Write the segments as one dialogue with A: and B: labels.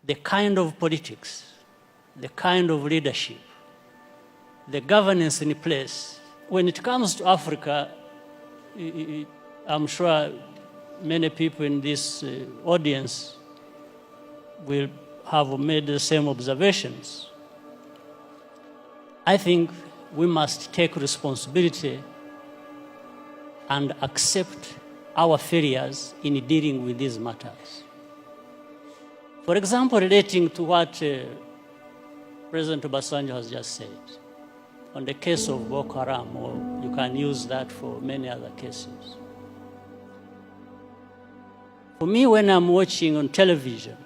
A: the kind of politics, the kind of leadership, the governance in place. When it comes to Africa, I'm sure many people in this audience will have made the same observations. I think we must take responsibility and accept our failures in dealing with these matters. For example, relating to what President Obasanjo has just said, on the case of Boko Haram, or you can use that for many other cases. For me, when I'm watching on television,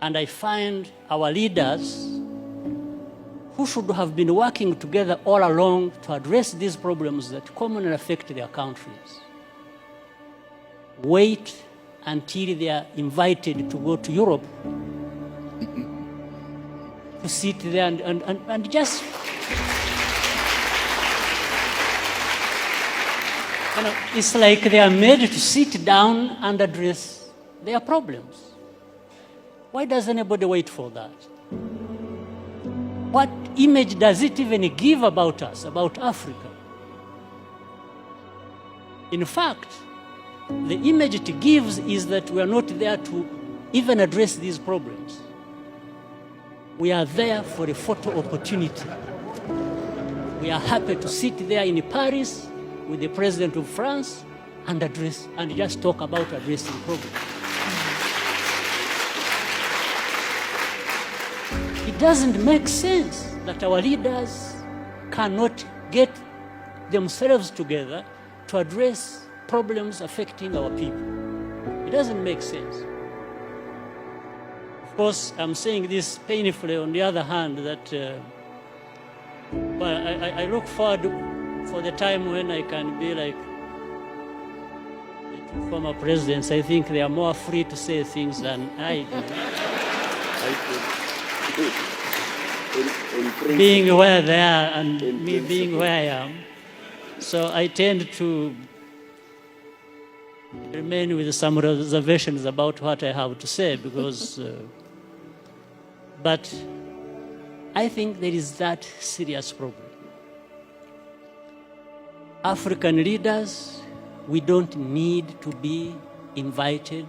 A: and I find our leaders who should have been working together all along to address these problems that commonly affect their countries, wait until they are invited to go to Europe to sit there and just, it's like they are made to sit down and address their problems. Why does anybody wait for that? What image does it even give about us, about Africa? In fact, the image it gives is that we are not there to even address these problems. We are there for a photo opportunity. We are happy to sit there in Paris with the President of France and address and just talk about addressing problems. It doesn't make sense that our leaders cannot get themselves together to address problems affecting our people. It doesn't make sense. Of course, I'm saying this painfully. On the other hand, that I look forward for the time when I can be like former presidents. I think they are more free to say things than I do. Being where they are and me being where I am. So I tend to remain with some reservations about what I have to say because, but I think there is that serious problem. African leaders, we don't need to be invited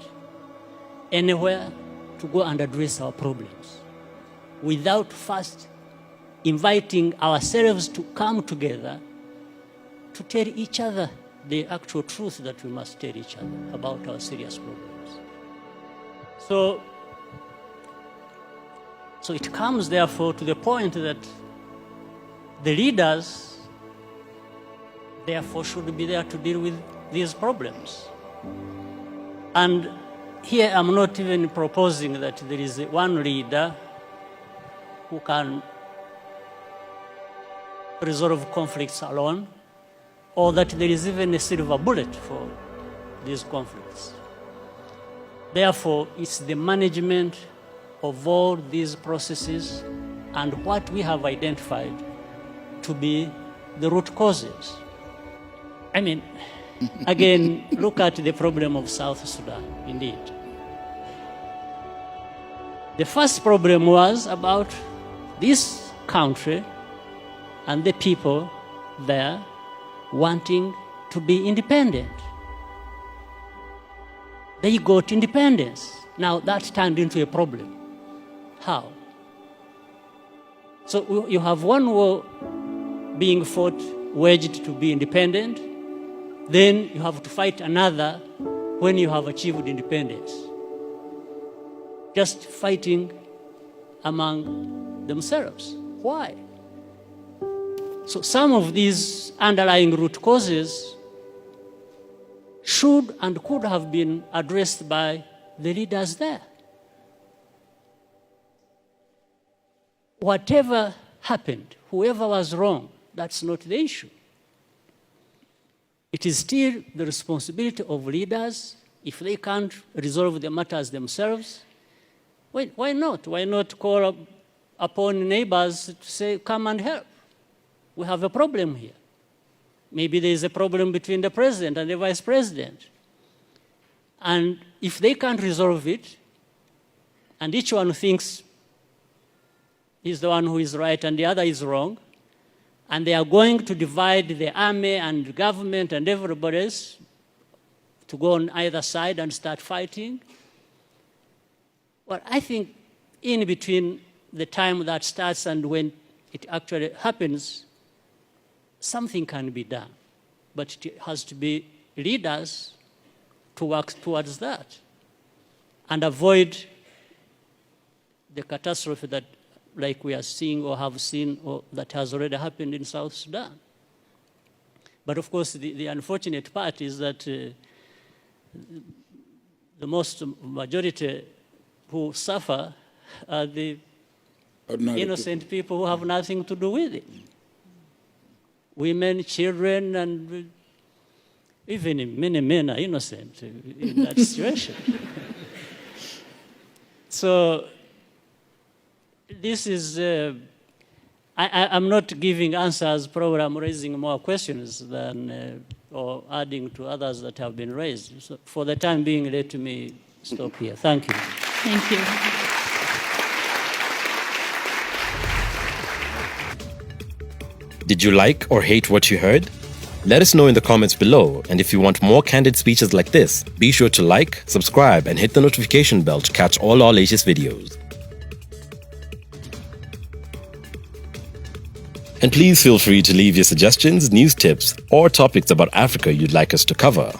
A: anywhere to go and address our problems without first inviting ourselves to come together to tell each other the actual truth that we must tell each other about our serious problems. So it comes, therefore, to the point that the leaders, therefore, should be there to deal with these problems. And here I'm not even proposing that there is one leader who can resolve conflicts alone, or that there is even a silver bullet for these conflicts. Therefore, it's the management of all these processes and what we have identified to be the root causes. I mean, again, look at the problem of South Sudan, indeed. The first problem was about this country and the people there wanting to be independent. They got independence. Now that turned into a problem. How? So you have one war being fought, waged to be independent, then you have to fight another when you have achieved independence. Just fighting among themselves. Why? So some of these underlying root causes should and could have been addressed by the leaders there. Whatever happened, whoever was wrong, that's not the issue. It is still the responsibility of leaders. If they can't resolve the matters themselves, why not? Why not call upon neighbors to say, come and help? We have a problem here. Maybe there is a problem between the president and the vice president. And if they can't resolve it, and each one thinks he's the one who is right and the other is wrong, and they are going to divide the army and government and everybody else to go on either side and start fighting. Well, I think in between the time that starts and when it actually happens, something can be done. But it has to be leaders to work towards that and avoid the catastrophe that, like we are seeing or have seen, or that has already happened in South Sudan. But of course, the unfortunate part is that the most majority who suffer are the innocent people who have nothing to do with it. Women, children, and even many men are innocent in that situation. So this is, I'm not giving answers, probably I'm raising more questions than, or adding to others that have been raised. So for the time being, let me stop here. Thank you.
B: Thank you.
C: Did you like or hate what you heard? Let us know in the comments below, and if you want more candid speeches like this, be sure to like, subscribe, and hit the notification bell to catch all our latest videos. And please feel free to leave your suggestions, news tips, or topics about Africa you'd like us to cover.